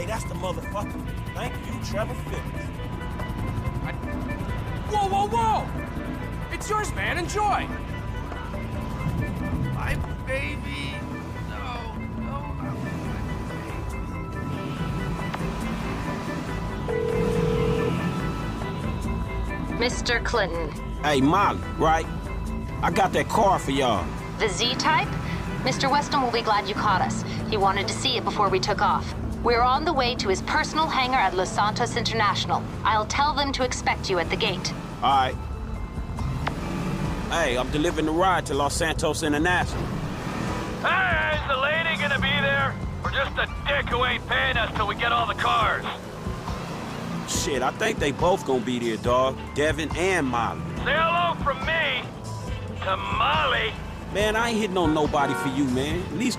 Hey, that's the motherfucker. Thank you, Trevor Phillips. Whoa, whoa, whoa! It's yours, man. Enjoy. My baby. No, no, not Mr. Clinton. Hey, Molly, right? I got that car for y'all. The Z-Type? Mr. Weston will be glad you caught us. He wanted to see it before we took off. We're on the way to his personal hangar at Los Santos International. I'll tell them to expect you at the gate. All right. Hey, I'm delivering the ride to Los Santos International. Hey, is the lady gonna be there? Or just a dick who ain't paying us till we get all the cars? Shit, I think they both gonna be there, dog. Devin and Molly. Say hello from me to Molly. Man, I ain't hitting on nobody for you, man. At least